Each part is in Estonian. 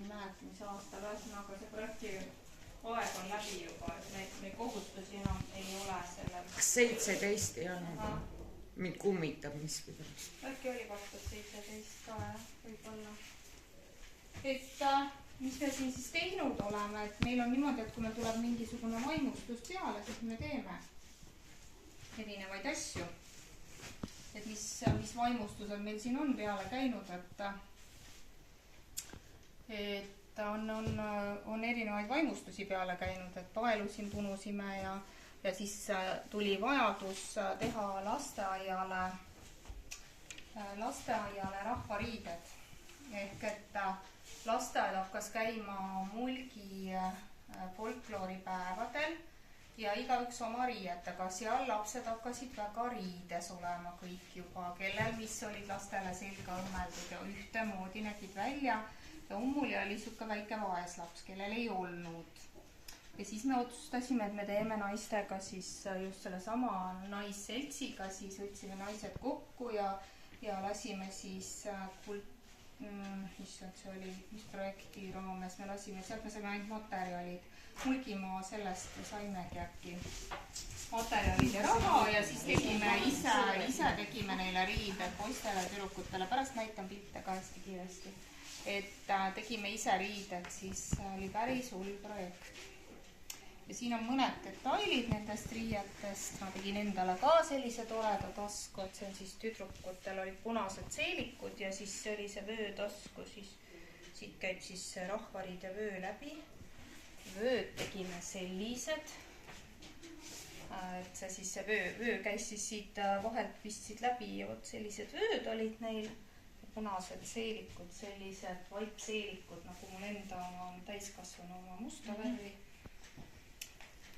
mäleta, mis aastal, ühesõnaga see projekti aeg on läbi juba, et me kohustusi enam ei ole sellel. Kas 17 ei olnud? Mind kummitab miskida. Äkki oli 2017 ka, jah, võib-olla. Et mis me siin siis teinud oleme, et meil on niimoodi, et kui meil tuleb mingisugune vaimustus peale, siis me teeme erinevaid asju. Et mis vaimustused meil siin on peale käinud, et on erinevaid vaimustusi peale käinud, et paelu siin punusime ja siis tuli vajadus teha lasteaiale rahvariided. Ehk et lasteaed hakkas käima Mulgi folklooripäevadel ja igaüks oma riietega. Seal lapsed hakkasid väga riides olema kõik juba, kellel mis olid lastele selga õmmeldud ja ühtemoodi nägid välja. Ja Ummuli oli niisugune väike vaeslaps, kellel ei olnud. Ja siis me otsustasime, et me teeme naistega siis just selle sama naisseltsiga, siis võtsime naised kokku ja lasime siis see oli, mis projekti raames me lasime, sealt me saime ainult materjalid. Mulgimaa sellest saimegi äkki materjalid ja raha ja siis tegime ise tegime neile riided poistele ja tüdrukutele. Pärast näitan pilte ka hästi kiiresti. Et tegime ise riided, siis oli päris hull projekt. Ja siin on mõned detailid nendest riietest. Ma tegin endale ka sellise toreda tasku, et see on siis tüdrukutel olid punased seelikud ja siis oli see vöötasku, siis siit käib siis rahvariide vöö läbi. Vööd tegime sellised, et see vöö käis siis siit vahelt pistsid läbi ja vot sellised vööd olid neil. Punased seelikud, sellised vaipseelikud, nagu mul enda on täiskasvanu oma musta värvi.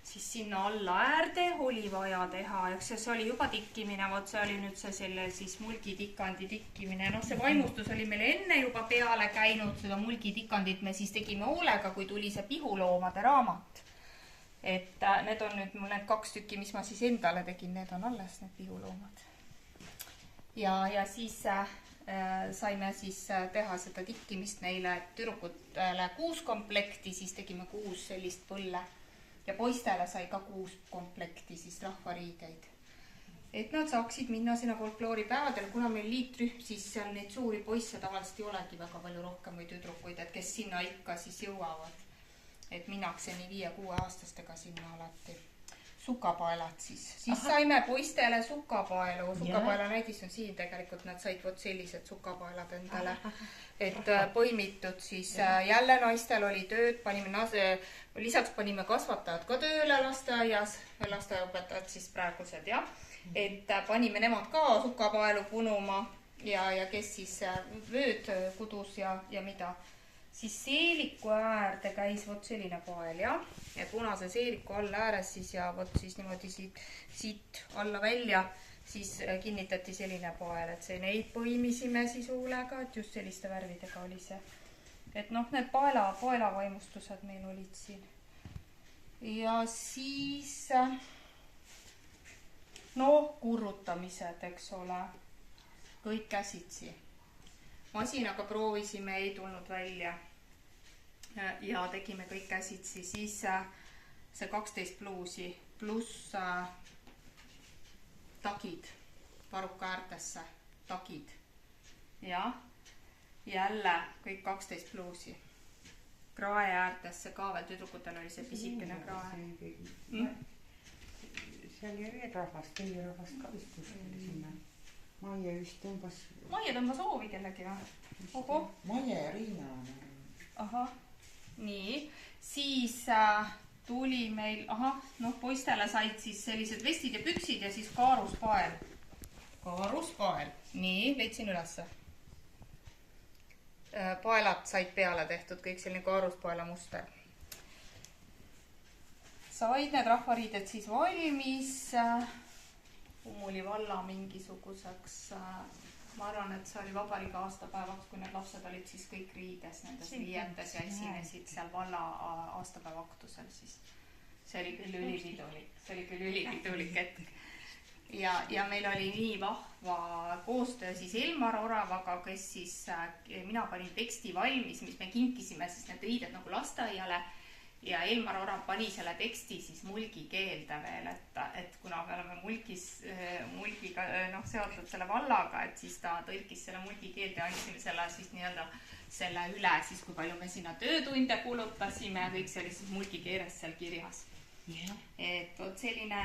Siis sinna alla äärde oli vaja teha, eks see oli juba tikkimine, vot see oli nüüd selle siis mulgitikandi tikkimine. No see vaimustus oli meil enne juba peale käinud, seda mulgitikandit me siis tegime hoolega, kui tuli see pihuloomade raamat. Et need on nüüd mul need 2 tükki, mis ma siis endale tegin, need on alles need pihuloomad. Ja siis saime siis teha seda tikkimist neile tüdrukutele 6 komplekti, siis tegime 6 sellist põlle. Ja poistele sai ka 6 komplekti siis rahvariideid. Et nad saaksid minna sinna folklooripäevadel, kuna meil liitrühm, siis seal neid suuri poisse tavaliselt ei olegi väga palju rohkem või tüdrukuid, et kes sinna ikka siis jõuavad. Et minnakse nii 5-6 aastastega sinna alati. Sukapaelad siis. Siis saime poistele sukapaelu. Sukapaela näidis on siin tegelikult, nad said vot sellised sukapaelad endale. Et põimitud siis jälle naistel oli tööd, lisaks panime kasvatajad ka tööle lasteaias, lasteaiaõpetajad siis praegused, jah. Et panime nemad ka sukapaelu punuma ja kes siis vööd kudus ja mida. Siis seeliku äärde käis vot selline pael, jah. Ja punase seeliku all ääres siis ja vot siis niimoodi siit alla välja siis kinnitati selline pael, et neid põimisime siis huulega, et just selliste värvidega oli see. Et need paelavaimustused meil olid siin. Ja siis kurrutamised, eks ole, kõik käsitsi. Masinaga proovisime, ei tulnud välja ja tegime kõik käsitsi. Siis see 12 pluusi pluss tagid, varuka äärtesse tagid. Ja jälle kõik 12 pluusi. Krae äärtesse ka veel, tüdrukutel oli see pisikene krae. Seal oli veel rahvast, teie rahvast ka vist kuskil sinna. Maie vist tõmbas... Maie tõmbas hoovi kellegi või? Oho. Maie ja Riina. Ahah, nii. Siis tuli meil, poistele said siis sellised vestid ja püksid ja siis kaaruspael. Kaaruspael. Nii, leidsin ülesse. Paelad said peale tehtud, kõik selline kaaruspaela muster. Said need rahvariided siis valmis... Ummuli valla mingisuguseks, ma arvan, et see oli vabariigi aastapäevaks, kui need lapsed olid siis kõik riides nendes riietes ja esinesid seal valla aastapäeva aktusel siis. See oli küll ülipidulik hetk. ja meil oli nii vahva koostöö siis Elmar Oravaga, kes siis, mina panin teksti valmis, mis me kinkisime siis need riided nagu lasteaiale ja Elmar Orav pani selle teksti siis mulgikeelde veel, et kuna me oleme mulgiga seotud selle vallaga, et siis ta tõlkis selle mulgikeelde ja andsime selle siis nii-öelda selle üle siis, kui palju me sinna töötunde kulutasime ja kõik see oli siis mulgikeeles seal kirjas. Et vot selline